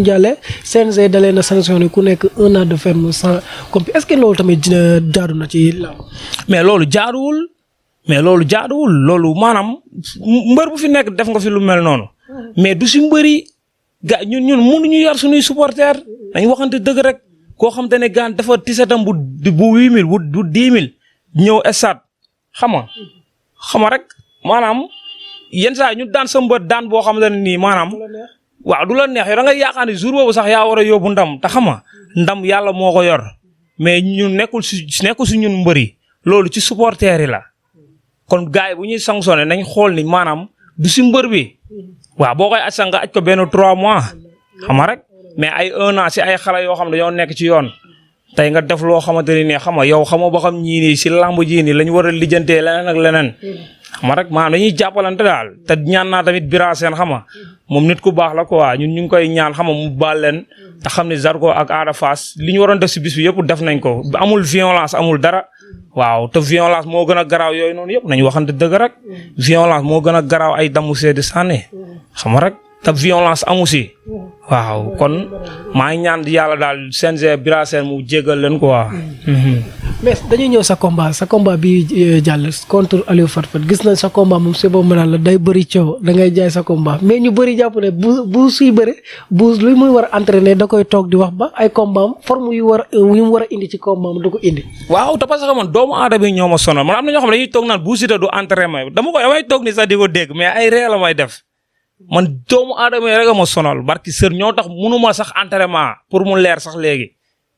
Ndiaye CNG dalee na sanctionné ku nekk 1 an de ferme sans compte est-ce que loolu tamit dina jaadu na ci làmb. mais loolu jaaduwul loolu maanaam mbër bu fi nekk def nga fi lu mel noonu mais du si mbëri ga ñun mënuñu yar suñuy supporter dañ waxante dëgg rek koo xam te ne gaan dafa tisetam bu 8000 bu 10000 ñëw stade xama rek maanaam yenn saa ñu daan sa mbër daan boo xamante ne nii maanaam waaw du la neex yow da ngay yaakaar ni jour boobu sax yaa war a yóbbu ndam te ndam yàlla moo ko yor mais ñun nekkul si ñun mbëri loolu ci supporter yi la kon gars yi bu ñuy sanctionné nañ xool ni maanaam du si mbër bi waaw boo koy aj nga aj ko benn 3 mois rek mais ay 1 an si ay xale yoo xam ne dañoo nekk ci yoon tey nga def loo xamante ne nii yow xamoo ba xam ñii nii si lamb ji nii lañ war a lijjantee leneen ak leneen rek maanaam dañuy jàppalante daal te ñaan naa tamit Bira Sène moom nit ku baax la quoi ñun ñu ngi koy ñaan mu baal leen te xam ne Zarko ak Ada Fass li ñu waroon def si bis bi yëpp def nañ ko amul violence amul dara waaw te violence moo gën a garaaw yooyu noonu yëpp nañ waxante dëgg rek violence moo gën a garaaw ay damu seedi sànni rek te violence amu si waaw kon maa ngi ñaan yàlla daal CNG Bira Sène mu jéggal leen quoi. mais dañuy ñëw sa combat bi jàll contre Aliou Fatfat gis nañ sa combat moom c'est bon la day bëri coow da ngay jaay sa combat mais ñu bëri jàpp ne bu suy bëre bu lu muy war a entraîner da koy toog di wax ba ay combat am forme yu mu war a indi ci combat am du ko indi. waaw te parce que man doomu aadama yi ñoo ma sonal man am na ñoo xam ne dañuy toog naan bu Siteu du entraînement damay toog ni sax di ko dégg mais ay ree la may def. man doomu aadama yi rek a ma sonal barki sër ñoo tax mënuma sax entraînement pour mu leer sax léegi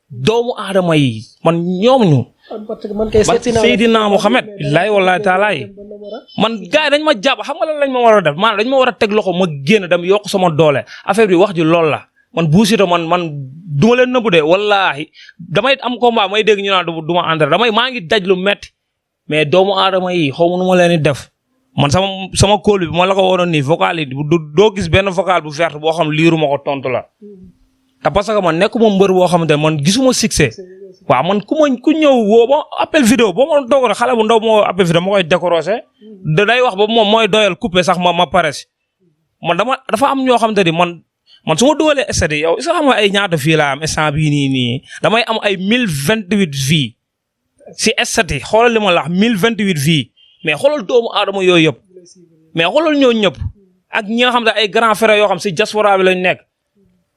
doomu aadama yi man ñoom ñu. Seydina Mohamed billaahi wallaahi taalaay man gars yi dañ ma jàpp xam nga lan lañ ma war a def maanaam dañ ma war a teg loxo ma génn dem yokk sama doole affaire bi wax ji loolu la man Bou Siteu man du ma leen nëbbu de wallaahi damay am combat may dégg ñu naan du ma entraîné maa ngi daj lu metti mais doomu aadama yi xaw ma nu ma leen di def. man sama kóol bi ma la ko waroon nii vocal yi doo gis benn vocal bu verte boo xam liiru ma ko tontu la te parce que man nekkuma mbër boo xamante ne man gisuma succès waaw man ku ñëw woo ba appel vidéo boo ma doog xale bu ndaw moo appel vidéo ma koy décroché da day wax ba moom mooy doyal coupé sax ma pare si man dafa am ñoo xamante ni man su ma dugalee stade yow est-ce que xam nga ay ñaata fii laa am instant bii nii damay am ay 1028 vie si stade yi xoolal li ma la wax 1028 vie mais xoolal doomu aadama yooyu yëpp mais xoolal ñoo ñëpp ak ñi nga xam ne ay grand frère yoo xam si diaspora bi lañ nekk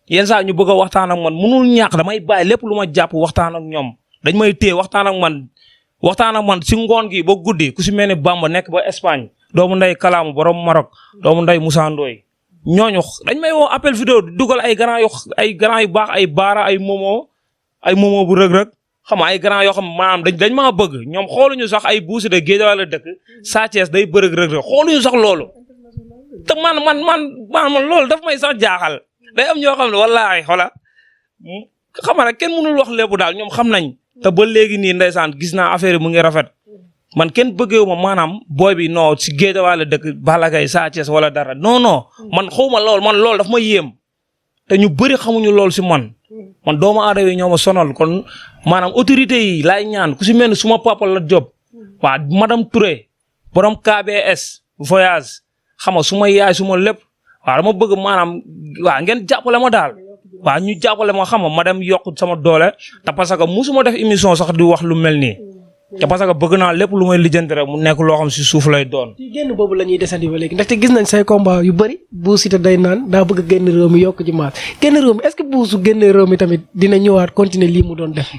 yenn saa ñu bëgg a waxtaan ak man mënul ñàkk damay bàyyi lépp lu ma jàpp waxtaan ak ñoom dañ may téye waxtaan ak man si ngoon gi ba guddi ku si mel ni Bamba nekk ba Espagne doomu nday Kalaamu borom Maroc doomu nday Moussa Ndoye ñooñu dañ may woo appel vidéo dugal ay grand yu baax ay baara ay momo bu rëg-rëg xam nga ay grand yoo xam maanaam dañ maa bëgg ñoom xooluñu sax ay Bou Siteu Guédiawaye la dëkk Sa Thiès day bërëg rëg xooluñu sax loolu te man loolu daf may sax jaaxal day am ñoo xam ne wallaahi xola xam nga kenn mënul wax lépp daal ñoom xam nañ te ba léegi nii ndeysaan gis naa affaire yi mu ngi rafet man kenn bëggeewu ma maanaam booy bi non si Guédiawaye la dëkk Balla Gaye Sa Thiès wala dara non man xawma loolu daf ma yéem te ñu bëri xamuñu loolu si man doomu aadama yi ñoo ma sonal kon maanaam autorité yi laay ñaan ku si mel ni suma papa la job waa madame Touré borom KBS voyage xam nga suma yaay suma lépp waaw dama bëgg maanaam waaw ngeen jàppale ma daal waaw ñu jàppale ma xam nga ma dem yokk sama doole te parce que musuma def émission sax di wax lu mel nii te parce que bëgg naa lépp lu may lijjanti rek mu nekk loo xam si suuf lay doon. ci génn boobu la ñuy desandi ba léegi ndaxte gis nañ say combat yu bëri Bou Siteu day naan daa bëgg a génn réew mi yokk ci maas génn réew mi est-ce que Bou su génnee réew mi tamit dina ñëwaat continuer lii mu doon def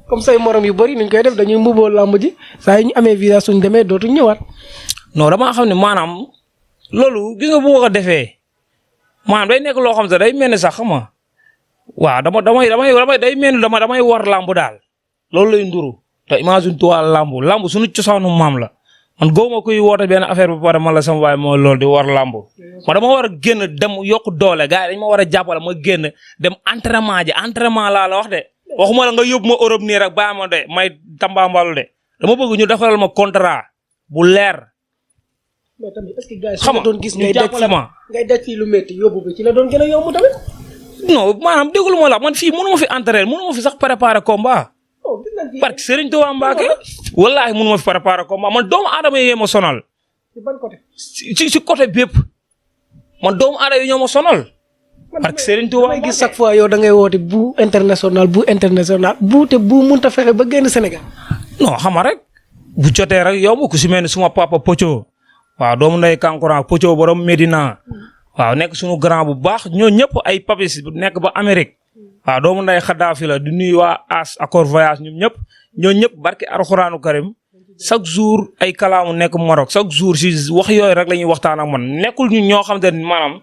comme say morom yu bëri nuñ koy def dañuy mbuboo làmb ji saa yu ñu amee visa suñ demee dootuñ ñëwaat. non damaa xam ne maanaam loolu gis nga bu ma ko defee maanaam day nekk loo xam ne day mel ni sax xam nga waaw damay day mel ni damay war làmb daal loolu lay nduru te imagine toi lamb suñu cosaanu maam la man góob ma kuy woote benn affaire ba pare man la sama waay mooy loolu di war lamb ma dama war a génn dem yokk doole gars yi dañ ma war a jàppale ma génn dem entraînement laa la wax de waxuma la nga yóbbu ma Europe nii rek bàyyi ma de may tambaambalu de dama bëgg ñu defaral ma contrat bu leer. mais tamit est-ce que gars yi su ma doon gis ngay daj fii lu métti yóbbu bi ci la doon gën a yomb tamit. non maanaam déglu ma la man fii mënu ma fi entraîner mënu ma fi sax préparer combat. parce que Serigne Touba Mbacké wallaahi mënu ma fi préparer combat man doomu aadama yi ma sonal. ci ban côté. ci côté bépp man doomu aadama yi ñoo ma sonal. parce que Serigne Touba damay gis chaque fois yow da ngay woote bu international bu te bu mënta fexe ba génn Sénégal. non xam nga rek bu jotee rek yomb ku si mel ni suma papa Pocho waaw doomu ndey Kankurang Pocho borom Medina waaw nekk suñu grand bu baax ñoo ñëpp ay papis nekk ba Amérique waaw doomu nday Xadaafi la di nuyu waa As Accord Voyage ñoo ñëpp barki Alxuraanu Karim chaque jour ay kalaamu nekk Maroc chaque jour si wax yooyu rek la ñuy waxtaan ak man nekkul ñu ñoo xam te ne maanaam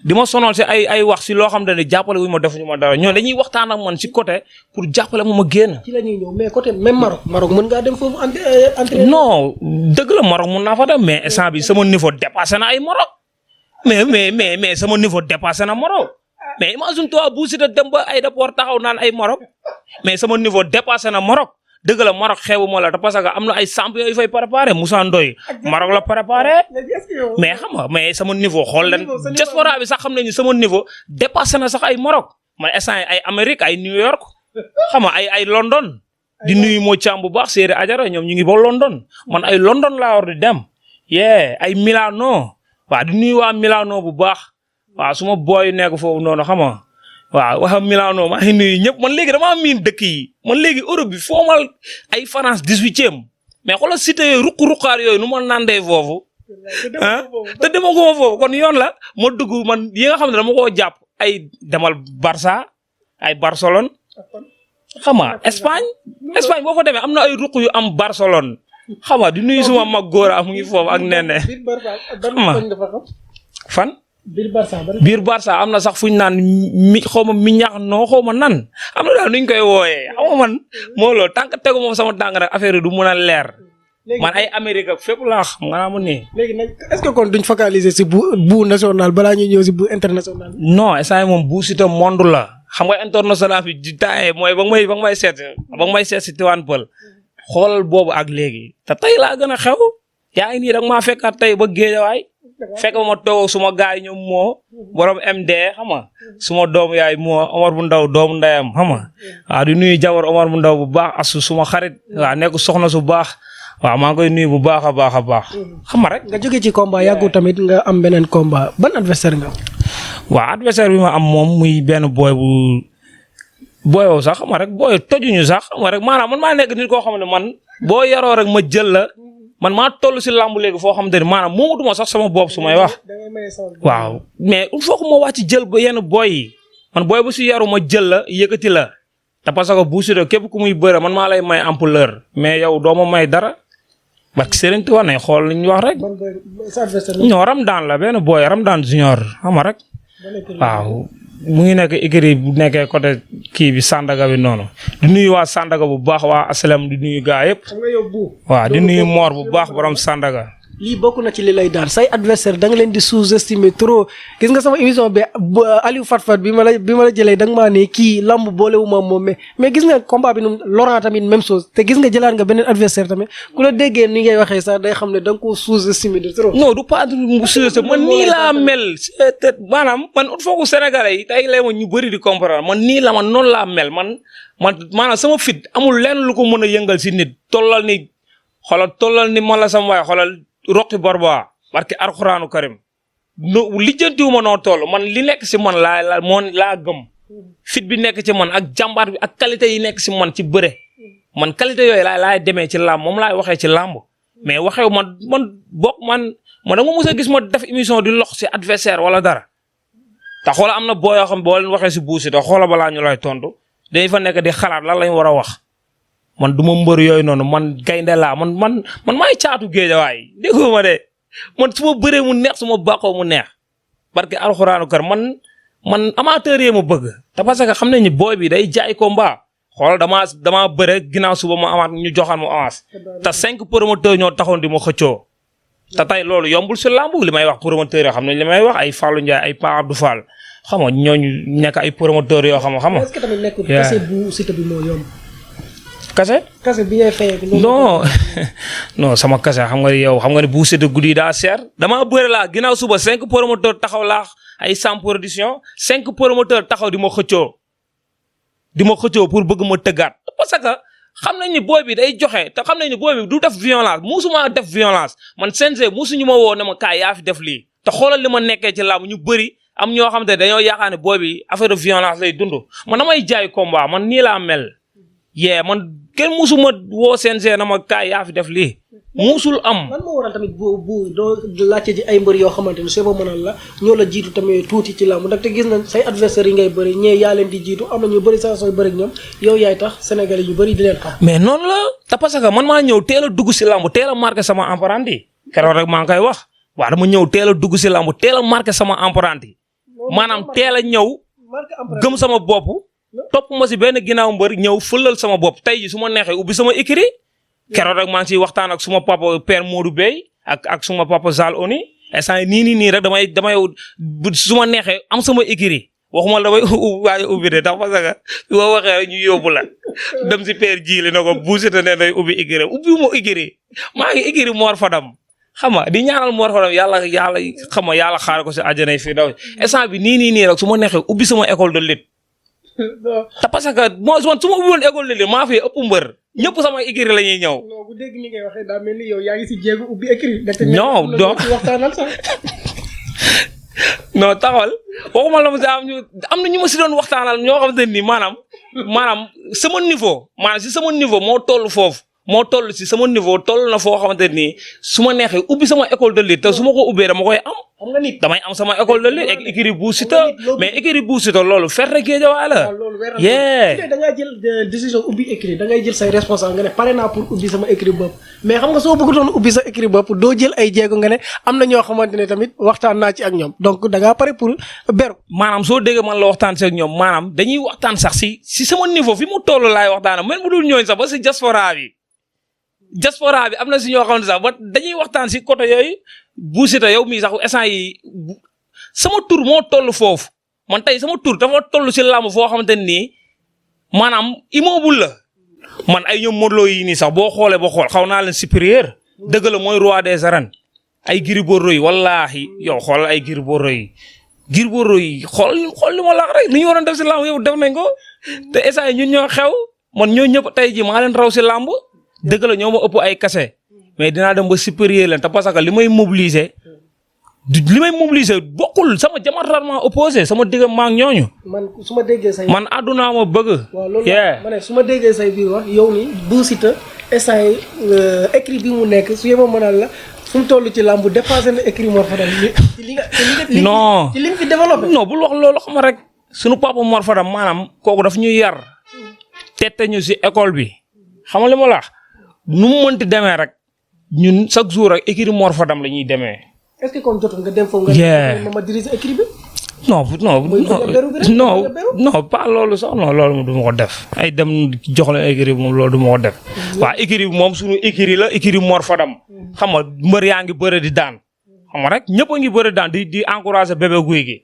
di ma sonal si ay wax si loo xam te ne jàppale wu ma defuñu ma dara ñoo dañuy waxtaan ak man si côté pour jàppale ma génn. ci la ñuy ñëw mais côté même Maroc mën ngaa dem foofu entraîner. non dëgg la Maroc mun naa fa dem mais instant bi sama niveau dépassé na ay Maroc mais sama niveau dépassé na Maroc. mais imagine toi bu Siteu dem ba aéroport taxaw naan ay Maroc mais sama niveau dépassé na Maroc dëgg la Maroc xeebu ma la te parce que am na ay champion yu fay préparé Moussa Ndoye Maroc la préparé mais xam nga mais sama niveau xool leen diaspora bi sax xam nañu sama niveau dépassé na sax ay Maroc man instant ay Amérique ay New York xam nga ay London di nuyu moo caam bu baax Séeri Ajara ñoom ñu ngi ba London man ay London laa war di dem ay Milano waaw di nuyu waa Milano bu baax. waaw su ma booy nekk foofu noonu xam nga waaw wax Milano maa ngi nuyu ñëpp man léegi damaa miin dëkk yi man léegi Europe bi foo mal ay France 18e mais xoolal cité yooyu ruq-ruqaar yooyu nu ma nandee foofu ah te dema ko foofu kon yoon la ma dugg man yi nga xam ne dama koo jàpp ay demal Barça ay Barcelone xam nga Espagne boo fa demee am na ay ruq yu am Barcelone xam nga di nuyu suma mag góor mu ngi foofu ak nene xam nga fan. biir Barça am na sax fu ñu naan xaw ma mi ñax noo xaw ma nan am na daal nuñ koy wooyee xam nga man moo loolu tant que tegu moom sama tànk rek affaire yi du mun a leer man ay Amérique ak fépp laa xam nga naa ma nii. léegi nag est-ce que kon duñ focaliser si bu national balaa ñuy ñëw si bu international. non instant moom bu Siteu monde la xam nga international bi di taayee mooy ba nga may seet si Tivaouane Peulh xoolal boobu ak léegi te tey laa gën a xew yaa ngi nii rek maa fekkaat tey ba Géejawaay fekk ma toog suma gaay ñoom moo borom MD xam nga suma doom yaay moo Omar bu ndaw doomu ndeyam xam nga waaw di nuyu jabar Omar bu ndaw bu baax asu suma xarit waaw nekk soxna su baax waaw maa ngi koy nuyu bu baax a baax xam nga rek. nga jóge ci combat yàggu tamit nga am beneen combat ban adversaire nga am. waaw adversaire bi ma am moom muy benn booyoo sax xam nga rek booy tojuñu sax xam nga rek maanaam man maa nekk nit koo xam ne man boo yaroo rek ma jël la. man maa toll si làmb léegi foo xamante ne maanaam moomatuma sax sama bopp su may wax waaw mais il faut que ma wàcc jël ba yenn booy yi man booy bu si yaru ma jël la yëkkati la te parce que bu Siteu képp ku muy bëre man maa lay may ampleur mais yow doo ma may dara parce que Serigne Touba ne xool li ñu wax rek. ñoo Ramdan la benn booy Ramdan junior xam nga rek waaw. mu ngi nekk écurie bu nekkee côté kii bi Sandaga bi noonu di nuyu waa Sandaga bu baax waa Asalem di nuyu gaa yëpp. waaw di nuyu Mor bu baax borom Sandaga. lii bokk na ci li lay daal say adversaire da nga leen di sous-estimer trop gis nga sama émission bi Aliou Fatfat bi ma la jëlee da nga maa ne kii lamb boolewuma moom mais gis nga combat bi Laurent tamit même chose te gis nga jëlaat nga beneen adversaire tamit ku la déggee ni ngay waxee sax day xam ne da nga koo sous-estimer de trop. non du pas mu sous-estimer man nii laa mel maanaam man ut foogu Sénégalais yi tey lay ma ñu bëri di comprendre man nii la man noonu laa mel man maanaam sama fit amul lenn lu ko mën a yëngal si nit tollal ni man la sama waay xoolal roqi borba barke Alxuraanu Karim no lijjantiwuma noo toll man li nekk si man laa gëm fit bi nekk ci man ak jàmbaar bi ak qualité yi nekk si man ci bëre man qualité yooyu laay demee ci làmb moom laay waxee ci làmb mais waxew man da nga mos a gis ma def émission di lox si adversaire wala dara te xoola am na boo yoo xam boo leen waxee si buusi te xoola balaa ñu lay tontu dañ fa nekk di xalaat lan lañ war a wax man du ma mbër yooyu noonu man gaynde laa man maay caatu Géejawaay déggoo ma de man su ma bëree mu neex su ma bàqoo mu neex barke Alxuraanu Kar man amateur yi ma bëgg te parce que xam nañ ni booy bi day jaay combat xool damaa bëre ginnaaw suba ma amaat ñu joxaan mu avance te 5 promoteurs ñoo taxoon di ma xëccoo te tey loolu yombul si lamb li may wax promoteurs yoo xam ne li may wax ay Fallou Ndiaye ay Pa Abdou Fall xam nga ñooñu nekk ay promoteurs yoo xam nga. est-ce que tamit nekkul kese bu Siteu bi moo yomb. kase bi ngay fayee non sama kase xam nga yow xam nga ne bu Siteu guddi daa seer damaa bëre laa ginnaaw suba 5 promoteurs taxaw laa ay Sam Production 5 promoteurs taxaw di ma xëccoo pour bëgg ma tëggaat parce que xam nañ ni booy bi day joxe te xam nañ ni booy bi du def violence musuma def violence man CNG musuñu ma woo ne ma kaay yaa fi def lii te xoolal li ma nekkee ci làmb ñu bëri am ñoo xam te dañoo yaakaar ne booy bi affaire de violence lay dund man damay jaay combat man nii laa mel man kenn musuma woo CNG na ma kaay yaa fi def lii musul am. lan moo waral tamit bu doo laajte ji ay mbër yoo xamante ne c'est pas mënal la ñoo la jiitu tamit tuuti ci làmb ndaxte gis nañ say adversaires yi ngay bëri ñee yaa leen di jiitu am na ñu bëri saa sooy bëri ak ñoom yow yaay tax Sénégalais yu bëri di leen xam. mais noonu la te parce que man maa ñëw teel a dugg si làmb teel a marqué sama empreinte keroog rek maa ngi koy wax waaw dama ñëw teel a dugg si làmb teel a marqué sama empreinte maanaam teel a ñëw gëm sama bopp topp ma si benn ginnaaw mbër ñëw fëlal sama bopp tey ji su ma neexee ubbi sama écurie keroog rek maa ngi ciy waxtaan ak suma papa père Modou Bey ak suma papa Zal Oni instant nii rek damay su ma neexee am sama écurie waxuma la damay waaye ubbi de tax parce que boo waxee rek ñu yóbbu la dem si père Jili na ko buusita ne day ubbi écurie ubbi ma écurie maa ngi écurie Mor Fadam xam nga di ñaanal Mor Fadam yàlla xam nga yàlla xaar ko si àjjana fii daw instant bi nii rek su ma neexee ubbi sama école de lutte te parce que man su ma ubbi woon école de lutte maa fi ëpp mbër ñëpp sama écurie la ñuy ñëw. non bu dégg ni ngay waxee daa mel ni yow yaa ngi si jéegu ubbi écurie. non donc waxtaanal sax. non taxawal waxuma la ma si am na ñu ma si doon waxtaanal ñoo xamante ne nii maanaam sama niveau maanaam si sama niveau moo toll foofu moo toll si sama niveau toll na foo xamante ne nii su ma neexee ubbi sama école de lutte te su ma ko ubbee dama koy am. xam nga nit damay am sama école de lutte ak écurie bu Siteu mais écurie bu Siteu loolu ferte Guédiawaye la. yee da ngaa jël décision ubbi écurie da ngay jël say responsable nga ne pare naa pour ubbi sama écurie bopp mais xam nga soo bëggutoon ubbi sa écurie bopp doo jël ay jéego nga ne am na ñoo xamante ne tamit waxtaan naa ci ak ñoom donc da ngaa pare pour beru. maanaam soo déggee man la waxtaan si ak ñoom maanaam dañuy waxtaan sax si sama niveau fi mu toll laay waxtaan même bu dul ñooñ sax ba si diaspora bi am na si ñoo xamante sax ba dañuy waxtaan si côté yooyu bu Siteu yow mii sax instant yi sama tur moo toll foofu man tey sama tur dafa toll si làmb foo xamante ne nii maanaam immeuble la man ay ñoom Modou Lo yi nii sax boo xoolee ba xool xaw naa leen supérieur dëgg la mooy roi des arènes ay Gris Bordeaux yi wallaahi yow xool ay Gris Bordeaux yi Gris Bordeaux yi xool li ma la wax rek li ñu waroon def si làmb yow def nañ ko te instant yi ñun ñoo xew man ñoo ñëpp tey ji maa leen raw si làmb dëgg la ñoo ma ëpp ay kase mais dinaa dem ba supérieur leen te parce que li may mobiliser bokkul sama diamétralement opposé sama digg maa ngi ñooñu. man su ma déggee say. man àdduna ma bëgg. waaw loolu ma ne su ma déggee say biir wax yow ni bu Siteu instant yi écrit bi mu nekk su yema mënal la fu mu toll ci làmb dépassé na écrit Mor Fadam ci li nga non ci li nga fi développé. non bul wax loolu xam nga rek sunu papa Mor Fadam maanaam kooku daf ñuy yar tette ñu si école bi xam nga li ma la wax nu mu mënti demee rek. ñun chaque jour ak écurie Mor Fadam la ñuy demee. est-ce que kon jotul nga dem foofu nga ma diriger écurie bi. non pas loolu sax non loolu moom du ma ko def. ay dem jox la écurie bi moom loolu du ma ko def. waaw écurie bi moom suñu écurie la écurie Mor Fadam. xam nga mbër yaa ngi bëre di daan. xam nga rek ñëpp a ngi bëre daan di encourager bébé guy gi.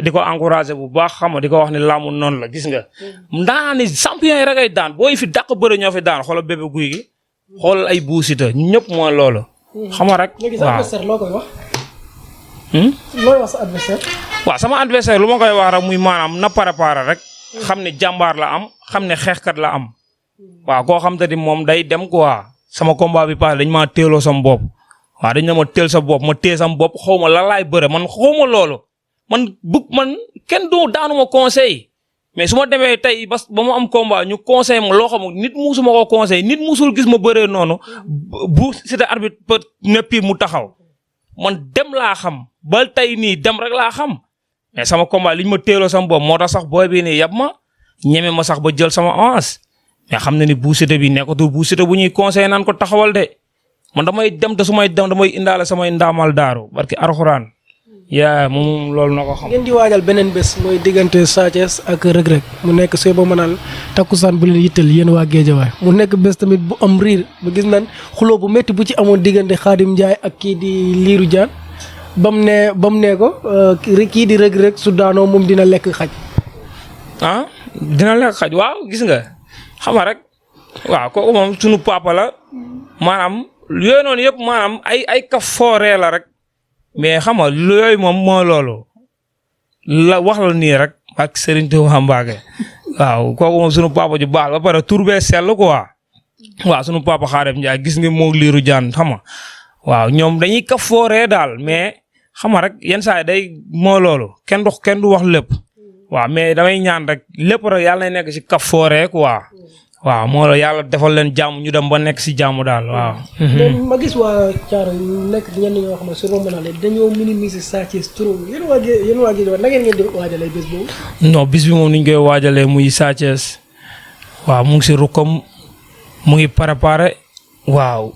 di ko encourager bu baax xam nga di ko wax ni laamu noonu la gis nga. ndaanaan ni champion yi rek ay daan booy fi dàq bëre ñoo fi daan xoolal bébé guy gi. xool ay bu Siteu ñëpp mooy loolu. xam nga rek léegi sa adversaire loo koy wax. looy wax sa adversaire. waaw sama adversaire lu ma koy wax rek muy maanaam na préparer rek. xam ne jàmbaar la am xam ne xeexkat la am. waaw koo xam te ni moom day dem quoi sama combat bi paase dañ maa teeloo sama bopp. waaw dañ ne ma teel sa bopp ma teel sama bopp xaw ma lan laay bëre man xaw ma loolu man kenn du daanu ma conseil. mais su ma demee tey ba ma am combat ñu conseil ma loo xam nit musu ma ko conseil nit musul gis ma bëree noonu bu Siteu arbitre peut neppi mu taxaw man dem laa xam ba tey nii dem rek laa xam mais sama combat li ñu ma teeloo sama bopp moo tax sax booy bii nii yab ma ñeme ma sax ba jël sama avance mais xam na ni bu Siteu bi nekkatul bu Siteu bu ñuy conseil naan ko taxawal de man damay dem te su may dem damay indaale samay ndaamal daaru barki Alxuraan yaa moom loolu na ko xam. ngeen di waajal beneen bés mooy diggante Sa Thiès ak Reug Reug mu nekk sooy ba mënal takkusaan bu leen yittal yéen waa Guédiawaye mu nekk bés tamit bu am riir ba gis nañ xuloo bu métti bu ci amoon diggante Khadim Ndiaye ak kii di Lirou Diane ba mu ne ko kii di Reug Reug su daanoo moom dina lekk xaj. ah dina lekk xaj waaw gis nga xam nga rek waaw kooku moom sunu papa la maanaam yooyu noonu yëpp maanaam ay kaf fooree la rek. mais xam nga yooyu moom moo loolu la wax la nii rek ak Serigne Touba Mbacké waaw kooku moom sunu papa ju baax ba pare tur bee sell quoi waaw sunu papa Xaadim Njaay gis nga moo Liiru Jaan xam nga waaw ñoom dañuy ka fooree daal mais xam nga rek yenn saa yi day moo loolu kenn du wax lépp waaw mais damay ñaan rek lépp rek yàlla na nekk si kaf fooree quoi waaw moo la yàlla defal leen jàmm ñu dem ba nekk si jàmm daal waaw. mais ma gis waa Thiaroye nekk ñenn ñoo xam ne su romb naa leen dañoo minimiser Sa Thiès trop yéen waa Guédiawaye na ngeen di waajalee bés boobu. non bis bi moom ni ñu koy waajalee muy Sa Thiès waaw mu ngi si rukkam mu ngi préparé waaw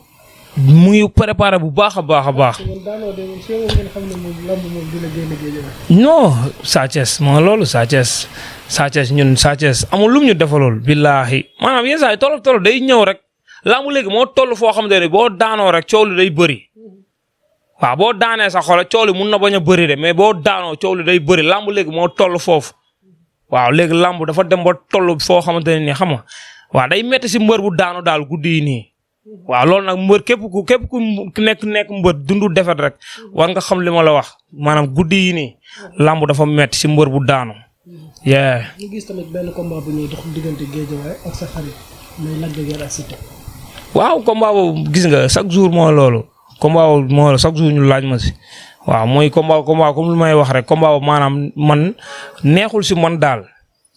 mu ngi préparé bu baax a baax a baax. non Sa Thiès moo loolu Sa Thiès ñun Sa Thiès amul lum ñu defalool billaahi maanaam yenn saa yi tolof day ñëw rek lambu léegi moo toll foo xamante ne boo daanoo rek coow li day bëri waaw boo daanee sa xol coow li mun na bañ a bëri de mais boo daanoo coow li day bëri lambu léegi moo toll foofu waaw léegi lambu dafa dem ba toll foo xamante ne nii xam nga waaw day metti si mbër bu daanu daal guddi yi nii waaw loolu nag mbër képp ku nekk mbër dundu defet rek war nga xam li ma la wax maanaam guddi yi nii lambu dafa metti si mbër bu daanu. ñu gis tamit benn combat bu ñuy dox diggante Guédiawaye ak sa xarit muy Lac de Guiers ak Siteu. waaw combat boobu gis nga chaque jour moo loolu combat boobu moo loolu chaque jour ñu laaj ma si waaw mooy combat comme lu may wax rek combat boobu maanaam man neexul si man daal.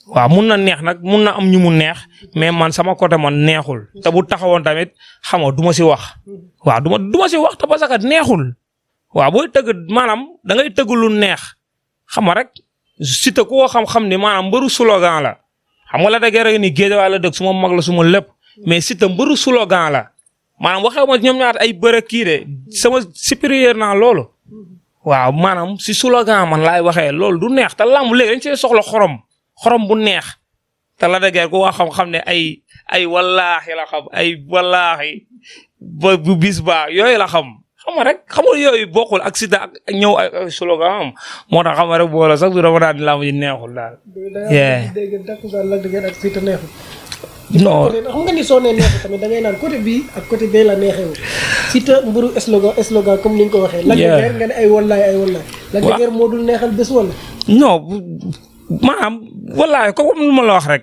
waaw mun na neex nag mun na am ñu mu neex mais man sama côté man neexul te bu taxawoon tamit xam nga du ma si wax waaw du ma si wax te parce que neexul waaw booy tëgg maanaam da ngay tëgg lu neex xam nga rek Siteu ku ko xam ni maanaam mbëru slogan la xam nga la da gërëm ni Guédiawaye la dëkk suma mag la suma lépp mais Siteu mbëru slogan la maanaam waxee ma ñoom ñaar ay bëre kii de sama supérieur naa loolu waaw maanaam si slogan man laay waxee loolu du neex te lamb léegi dañ see soxla xorom bu neex te la da gërëm ku ko xam ne ay wallaahi la xam ay wallaahi ba bu bis ba yooyu la xam nga rek xamul yooyu bokkul ak Siteu ak ñëw ay slogan am moo tax xam nga rek boole sax du dama daal di lamb ji neexul daal. dégg Lac de Guiers ak Siteu neexul. non xam nga ni soo nee neexul tamit da ngay naan côté bii ak côté bee la neexeewul Siteu mburu slogan comme ni nga ko waxee. Lac de Guiers nga ne ay wallaay. Lac de Guiers moo dul neexal bés wala. non maanaam wallaay comme lu ma la wax rek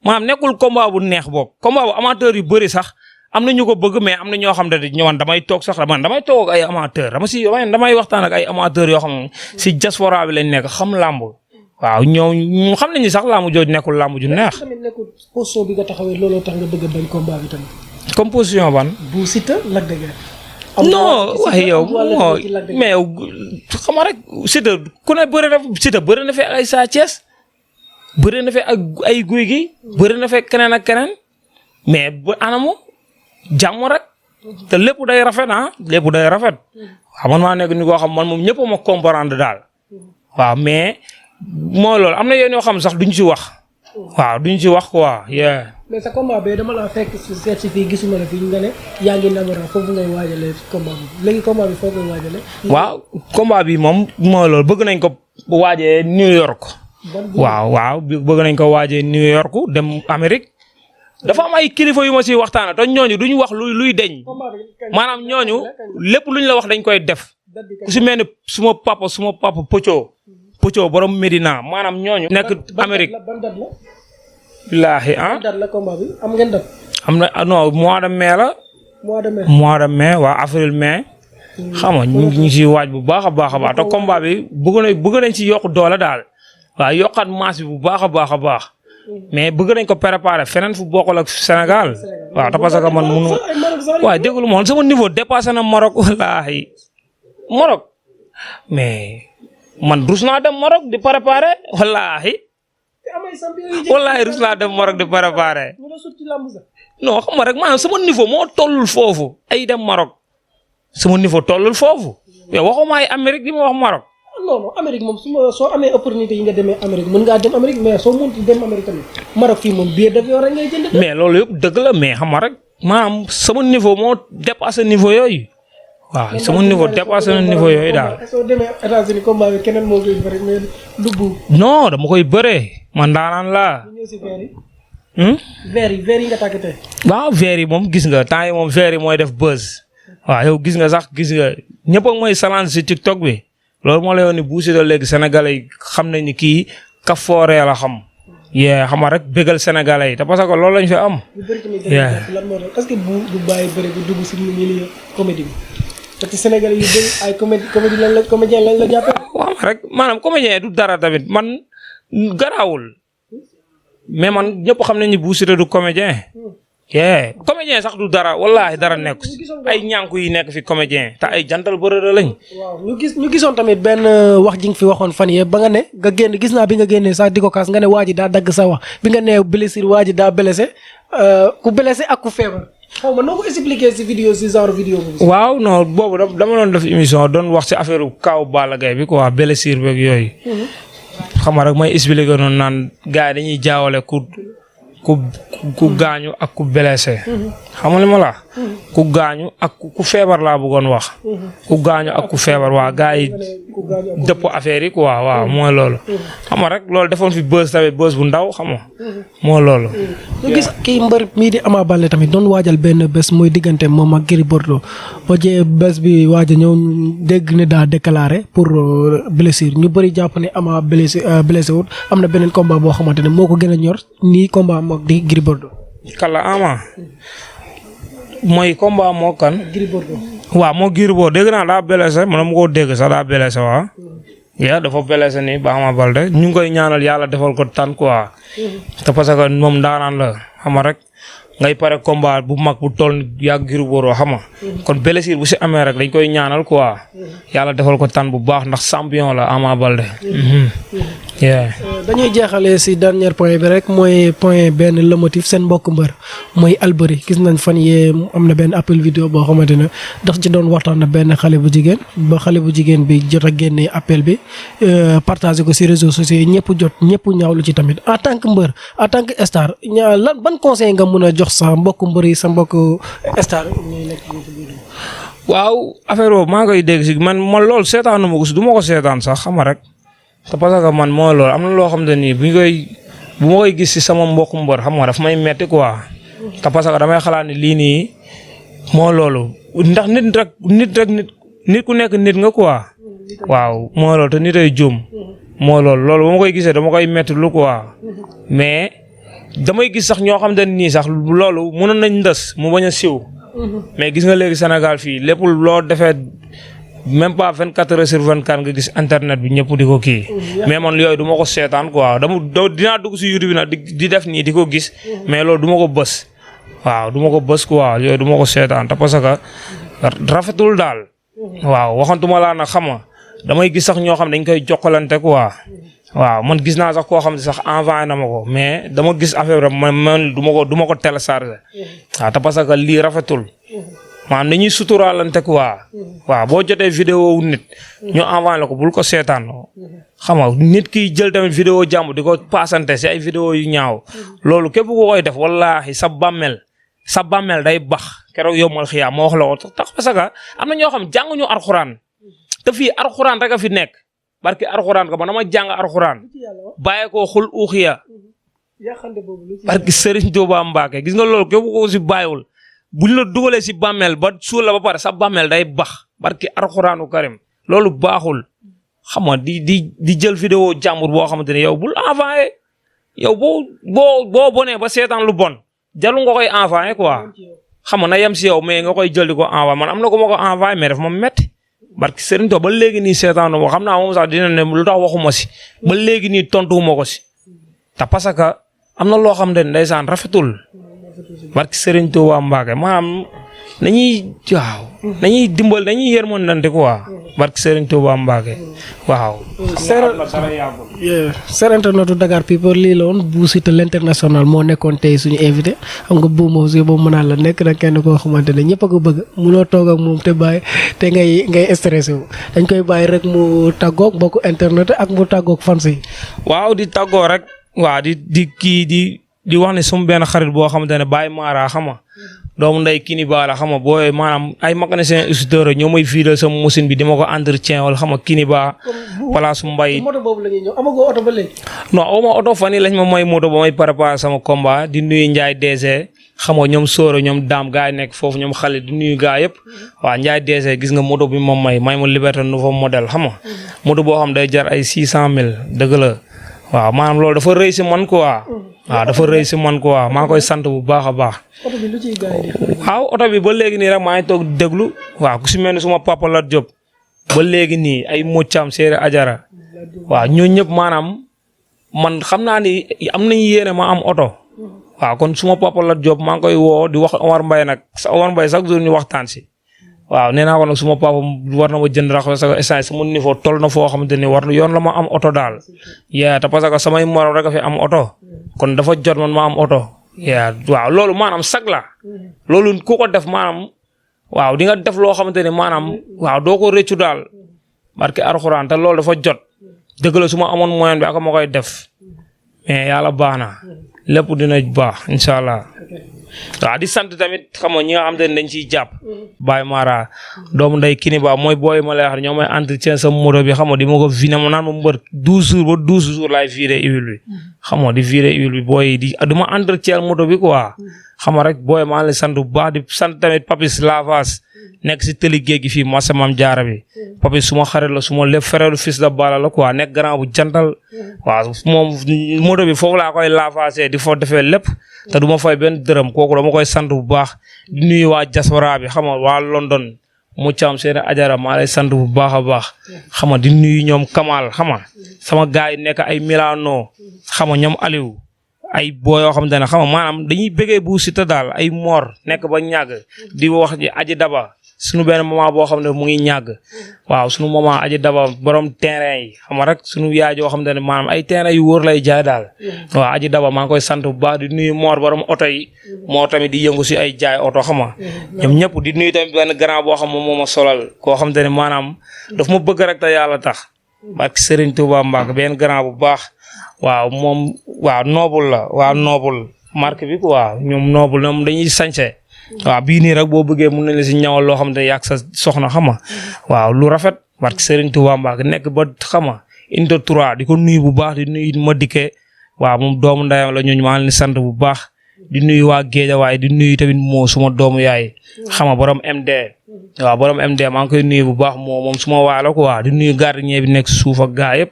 maanaam nekkul combat bu neex boobu combat bu amateur yu bëri sax. am na ñu ko bëgg mais am na ñoo xam ne ñëwoon damay toog sax damay toog ak ay amateur damay waxtaan ak ay amateur yoo xam ne si diaspora bi lañ nekk xam làmb waaw ñoom xam nañu sax làmb jooju nekkul làmb ju neex. tamit nekkul position bi nga taxawee looloo tax nga bëgg a bañ combat bi tamit. comme position ban. bu Siteu Lac de Guiers. non waaye yow mais yow xam nga rek Siteu ku ne bëri na Siteu bëri na fi ay Sa Thiès bëri na fi ak ay Gouye Gui bëri na fi keneen ak keneen mais bu anamu. jàmm rek te lépp day rafet lépp day rafet waaw man maa nekk ni koo xam man moom ñëpp ma comprendre daal waaw mais moo loolu am na yéen yoo xam sax duñ ci wax waaw duñ ci wax quoi. mais sa combat bi dama la fekk seet si fii gisuma la fii nga ne yaa ngi namara foofu ngay waajalee combat bi léegi combat bi foofu ngay waajalee. waaw combat bi moom moo loolu bëgg nañ ko waajee New York. waaw bëgg nañ ko waajee New York dem Amérique. dafa am ay kilifa yu ma siy waxtaanee te ñooñu duñu wax luy deñ maanaam ñooñu lépp luñ la wax dañ koy def ku si mel ni suma papa Pocho borom Medina maanaam ñooñu. nekk Amérique billaahi date la combat bi am ngeen date. am na non mois de mai la. mois de mai waa avril mai. xam nga ñu ngi siy waaj bu baax a baax te combat bi bëgg nañ si yokk doole daal waaw yokkaat masse bi bu baax a baax. mais bëgg nañ ko préparer feneen fu bokkul ak Sénégal waaw te parce que man munu waaye déglu moom sama niveau dépassé na Maroc wallaahi Maroc mais man rus naa dem Maroc di préparer wallaahi rus naa dem Maroc di préparer non xam nga rek maanaam sama niveau moo tollul foofu ay dem Maroc sama niveau tollul foofu yow waxuma ay Amérique di ma wax Maroc. non Amérique moom soo amee opportunité yi nga demee Amérique mën ngaa dem Amérique mais soo mënut dem Amérique tamit Maroc fii moom billet d'avion rek ngay jënd. mais loolu yëpp dëgg la mais xam nga rek maanaam sama niveau moo dépassé niveau yooyu. waaw sama niveau dépassé na niveau yooyu daal. soo demee États-Unis combat bi keneen moo koy bëri mais du buub. non dama koy bëree man daanaan laa. ñu ñëw si verre yi. verre yi nga tàkkatee. waaw verre yi moom gis nga temps yi moom verre yi mooy def buzz. waaw yow gis nga ñëpp ak mooy salaan si TikTok bi. loolu moo lay wax ni Bou Siteu léegi sénégalais yi xam nañ ni kii kafooree la xam. xam nga rek bégal sénégalais yi te parce que loolu lañ fi am. lu bëri tamit lan moo tax est-ce que bu bàyyi bëri bu dugg si milieu comédie bi. parce que Sénégalais yu bëri ay comédien lañ la jàppee. waaw rek maanaam comédien du dara tamit man garaawul mais man ñëpp xam nañ ni Bou Siteu du comédien. comédien sax du dara wallaahi dara nekk ay ñànku yi nekk fi comédien te ay jantal bërëra lañ. waaw ñu gisoon tamit benn wax ji nga fi waxoon fan yee ba nga ne nga génn gis naa bi nga génnee sax di ko kaas nga ne waa ji daa dagg sa wax bi nga nee blessure waa ji daa blessé ku blessé ak ku feebar. xaw ma noo ko expliqué si vidéo si genre vidéo boobu. waaw non boobu dama doon def émission doon wax ci affaire kaw Balla Gaye bi quoi blessure beeg yooyu. xam nga rek may expliqué noonu naan gars yi dañuy jaawale ku gaañu ak ku blessé. xam nga li ma la ku gaañu ak ku feebar laa bëggoon wax. ku gaañu ak ku feebar waa gars yi dëpp affaire yi quoi waaw mooy loolu. xam nga rek loolu defoon fi buzz tamit buzz bu ndaw xam nga mooy loolu. ñu gis kii mbër mii di Ama Baldé tamit doon waajal benn bés muy diggante moom ak Gris Bordeaux ba jee bés bi waaj a ñëw dégg ne daa déclaré pour blessure ñu bëri jàpp ne Ama blessé wut am na beneen combat boo xamante ne moo ko gën a ñor nii combat moom di Gris Bordeaux. Kalla Ama mooy combat moo kan. Gris Bordeaux. waaw moo Gris Bordeaux dégg naa daa blessé man ma ko dégg sax daa blessé waaw. dafa blessé nii ba Ama Baldé ñu ngi koy ñaanal yàlla defal ko tan quoi. te parce que moom ndaanaan la xam nga rek ngay pare combat bu mag bu toll yàgg Gris Bordeaux xam nga kon blessure bu si amee rek dañ koy ñaanal quoi. yàlla defal ko tan bu baax ndax champion la Ama Baldé. dañuy jeexalee si dernier point bi rek mooy point benn le motif seen mbokk mbër mooy Alboury gis nañ fan yee am na benn appel vidéo boo xamante ne daf ci doon waxtaan na benn xale bu jigéen ba xale bu jigéen bi jot a génnee appel bi partagé ko si réseaux sociaux yi ñëpp ñaawlu ci tamit en tant que mbër en tant que star ban conseil nga mën a jox sa mbokk mbër yi sa mbokk star ñuy nekk waaw affaire boobu maa ngi koy dégg si man loolu seetaanu ma ko si du ma ko seetaan sax xam nga rek te parce que man mooy loolu am na loo xam ne nii bu ma koy gis si sama mbokku mbër xam nga daf may metti quoi te parce que damay xalaat ni lii nii moo loolu ndax nit ku nekk nit nga quoi waaw moo loolu te nit ay juum moo loolu ba ma koy gisee dama koy metti lu quoi mais damay gis sax ñoo xam ne nii sax loolu mënoon nañ ndës mu bañ a siw mais gis nga léegi Sénégal fii lépp loo defee même pas 24 heures sur 24 nga gis internet bi ñëpp di ko kii mais man yooyu du ma ko seetaan quoi dinaa dugg si YouTube bi nag di def nii di ko gis mais loolu du ma ko bës waaw du ma ko bës quoi yooyu du ma ko seetaan te parce que rafetul daal waaw waxantuma laa nag xam nga damay gis sax ñoo xam dañ koy jokkalante quoi waaw man gis naa sax koo xam ne sax envoyé na ma ko mais dama gis affaire bi man du ma ko téléchargé waaw te parce que lii rafetul maanaam dañuy suturaalante quoi waaw boo jotee vidéo wu nit ñu envoyé la ko bul ko seetaan xam nga nit kiy jël tamit vidéo jàmm di ko paasante si ay vidéo yu ñaaw loolu képp ku koy def wallaahi sa bàmmeel day bax keroog yombal xiyaam moo wax la ko tax parce que am na ñoo xam jànguñu arxuraan te fii arxuraan rek a fi nekk barki arxuraan ko ba dama jàng arxuraan bàyyi ko xul uxiya barki Serigne Touba Mbacke gis nga loolu képp ko si bàyyiwul buñ la dugalee si bàmmeel ba suul la ba pare sa bàmmeel day bax barki arxuraanu karim loolu baaxul xam nga di jël vidéo jàmbur boo xamante ne yow bul envoyé yow boo bonee ba seetaan lu bon jarul nga koy envoyé quoi xam nga na yem si yow mais nga koy jël di ko envoyé man am na ko ma ko envoyé mais daf ma metti barki Serigne Touba ba léegi nii seetaanu ma xam naa moom sax dina ne lu tax waxuma si ba léegi nii tontuwuma ko si te parce que am na loo xam ne ndeysaan rafetul barki Serigne Touba Mbacke maanaam nañuy dimbal nañuy yërmandante quoi barki Serigne Touba Mbacke waaw. Ser internetu Dakar People lii la woon Bou Siteu l'international moo nekkoon tey suñu invité xam nga bu moom si boobu mën naa la nekk na kenn koo xamante ne ñëpp a ko bëgg munoo toog ak moom te ngay stressé wu dañ koy bàyyi rek mu tàggoog mbokku internet ak mu tàggoog fans yi. waaw di tàggoo rek waaw di wax ne suma benn xarit boo xamante ne Baye Mara xam nga doomu nday kini baala xam nga booy maanaam ay mécanicien instituteur ñoo may fiidal sama machine bi di ma ko entretien wala xam nga kini ba place mbay. moto boobu la ñuy ñëw amagoo oto ba léegi. non aw ma oto fan yii lañ ma may moto ba may préparer sama combat di nuyu Ndiaye DG xam nga ñoom Soro ñoom Dame gars yi nekk foofu ñoom xale di nuyu gars yëpp waaw Ndiaye DG gis nga moto bi ma may ma Liberté nouveau modèle xam nga moto boo xam day jar ay 600 000 dëgg la waaw maanaam loolu dafa rëy si man quoi. waaw dafa rëy si man quoi maa ngi koy sant bu baax a baax. oto bi lu ciy gars yi di xaar. waaw oto bi ba léegi nii rek maa ngi toog déglu waaw ku si mel ni suma papa Lat Diop ba léegi nii ay muccam séeré ajara waaw ñooñu ñëpp maanaam man xam naa ni am nañu yéene ma am oto. waaw kon suma papa Lat Diop maa ngi koy woo di wax Omar Mbaye nag Omar Mbaye chaque jour ñu waxtaan si. waaw nee naa ko nag suma papa war na ma jënd rax parce que essence sama niveau toll na foo xamante ni war na yoon la ma am oto daal. yaa te parce que samay morom rek a fi am oto. kon dafa jot man ma am oto. yaa waaw loolu maanaam sag la. loolu ku ko def maanaam waaw di nga def loo xamante ni maanaam waaw doo ko rëccu daal. barke Alxuraan te loolu dafa jot. dëgg la su ma amoon moyen bi ak ma koy def. mais yàlla baax na. lépp dina baax incha allah. waaw di sant tamit xam nga ñi nga xam te ne dañ ciy jàpp. Baye Mara doomu nday kini ba mooy booy ma lay wax ñoo may entretien sa moto bi xam nga di ma ko vidé ma naan ma mbër 12 jours ba 12 jours laay viré huile bi. xam nga di viré huile bi booy di ma entretien moto bi quoi. xam nga rek booy maa ngi lay sant bu baax di sant tamit Papis Lavas nekk si tëli géej gi fii Massa Mam Jaara bi. Papis suma xarit la suma lépp frère fils de Balla la quoi nekk grand bu jantal. waaw moom moto bi foofu laa koy lavasee di foo defee lépp. te du ma fay benn dërëm kooku dama koy sant bu baax di nuyu waa diaspora bi xam nga waa London mu caam seen ajara maa lay sant bu baax a baax xam nga di nuyu ñoom Kamal xam nga sama gars yi nekk ay Milano xam nga ñoom Aliou ay boo yoo xamante ne xam nga maanaam dañuy bëggee bu Siteu daal ay Mor nekk ba ñàgg di wax ji aji daba suñu benn moment boo xam ne mu ngi ñàgg waaw suñu moment aji daba borom terrain yi xam nga rek suñu yaay joo xam ne maanaam ay terrain yu wóor lay jaay daal waaw aji daba maa ngi koy sant bu baax di nuyu Mor borom oto yi moo tamit di yëngu si ay jaay oto xam nga ñoom ñëpp di nuyu tamit benn grand boo xam ne moo ma solal koo xam te ne maanaam daf ma bëgg rek te yàlla tax barke Serigne Touba Mbacke benn grand bu baax waaw moom waaw noobul la waaw noobul marque bi quoi ñoom noobul ñoom dañuy sañse waaw bii nii rek boo bëggee mun nañ la si ñawal loo xam ne yàgg sa soxna xama waaw lu rafet parce que Serigne Touba Mbacke nekk ba xama inte 3 di ko nuyu bu baax di nuyu ma dikkee waaw moom doomu ndayam la ñooñu maa ngi leen sant bu baax di nuyu waa Géejawaay di nuyu tamit moo suma doomu yaay xama borom MD waaw borom MD maa ngi koy nuyu bu baax moom suma waa la quoi di nuyu gardien bi nekk suuf ak gaa yëpp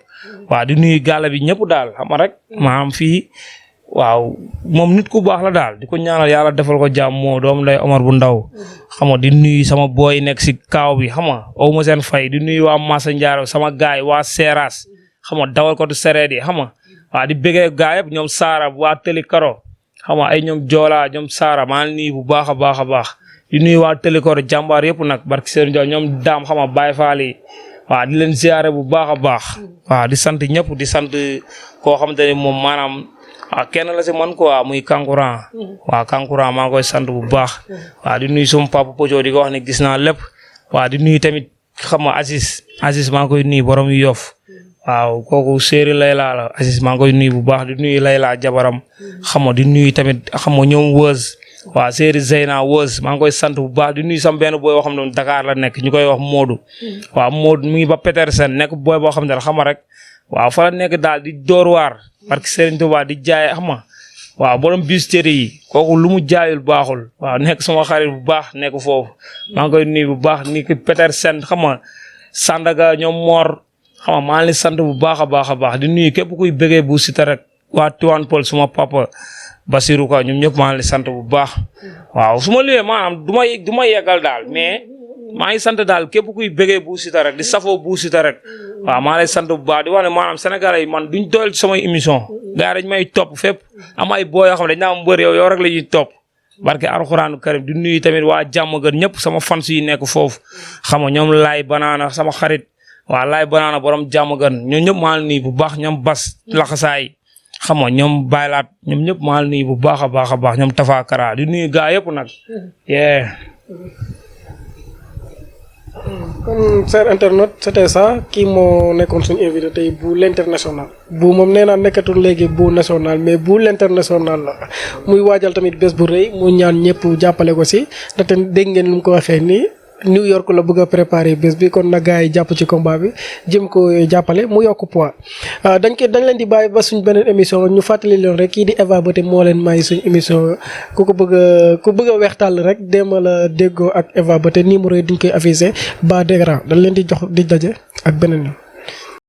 waaw di nuyu gàlla bi ñëpp daal xam nga rek maanaam fii waaw moom nit ku baax la daal di ko ñaanal yàlla defal ko jàmm moo doom nday Omar bu ndaw xam nga di nuyu sama booy nekk si kaaw bi xam nga aw ma seen fay di nuyu waa Massa Ndiaro sama gaay waa Seras xam nga dawal ko du sereet yi xam nga waaw di bëggee gaa yëpp ñoom Saara waa Tëli Karo xam nga ay ñoom Joola ñoom Saara maa ngi nuyu bu baax a baax a baax di nuyu waa Tëli Karo jàmbaar yëpp nag barki Serigne Diop ñoom daam xam nga Baye Fall yi waaw di leen ziare bu baax a baax waaw di sant ñëpp di sant koo xamante ne moom maanaam waaw kenn la si man quoi muy kankurang waaw kankurang maa ngi koy sant bu baax waaw di nuyu sama papa Pojo di ko wax ne gis naa lépp waaw di nuyu tamit xam nga Aziz maa ngi koy nuyu borom yu Yoff waaw kooku séeri Layla la Aziz maa ngi koy nuyu bu baax di nuyu Layla jabaram xam nga di nuyu tamit xam nga ñoom Wëz waaw séeri Zeyna Wëz maa ngi koy sant bu baax di nuyu sama benn booy boo xam ne Dakar la nekk ñu koy wax Modou waaw Modou mu ngi ba Petersen nekk booy boo xam ne xam nga rek waaw fa la nekk daal di door waar parce que Serigne Touba di jaay xam nga waaw borom biscuiterie yi kooku lu mu jaayul baaxul waaw nekk sama xarit bu baax nekk foofu maa ngi koy nuyu bu baax ni ki Petersen xam nga Sandaga ñoom Mor xam nga maa ngi leen sant bu baax a baax a baax di nuyu képp kuy bëggee bu Siteu rek waa Tivaouane Peulh suma papa Basirou Ka ñoom ñëpp maa ngi leen sant bu baax waaw su ma liwee maanaam du ma yeggal daal mais maa ngi sant daal képp kuy bëggee bu Siteu rek di safoo bu Siteu rek waaw maa lay sant bu baax di wax ne maanaam Sénégalais yi man duñ doyal ci samay émission gars dañ may topp fépp am ay boo yoo xam ne dañ naa am mbër yow rek la ñuy topp barke Alxuraanu Karim di nuyu tamit waa jàmm gën ñëpp sama fans yi nekk foofu xam nga ñoom laay banaana sama xarit waa laay banaana borom jàmm gën ñoom ñëpp maa ngi nuyu bu baax ñoom bas laxasaay xam nga ñoom baylaat ñoom ñëpp maa ngi nuyu bu baax a baax a baax ñoom Tafa Kara di nuyu gaa yëpp nag yee kon cher internet c'était ça kii moo nekkoon suñu invité tey bu l'international bu moom nee naa nekkatul léegi bu national mais bu l'international la muy waajal tamit bés bu rëy mu ñaan ñëpp jàppale ko si ndaxte dégg ngeen lu mu ko waxee nii New York la bëgg a préparer bés bi kon na gars yi jàpp ci combat bi jëm ko jàppale mu yokk poids dañ leen di bàyyi ba suñ beneen émission ñu fàttali leen rek kii di Eva Beauté moo leen may suñ émission ku bëgg a weextal rek demal a déggoo ak Eva Beauté numéro yi diñ koy affiché ba d'écran dañ leen di jox di daje ak beneen yoon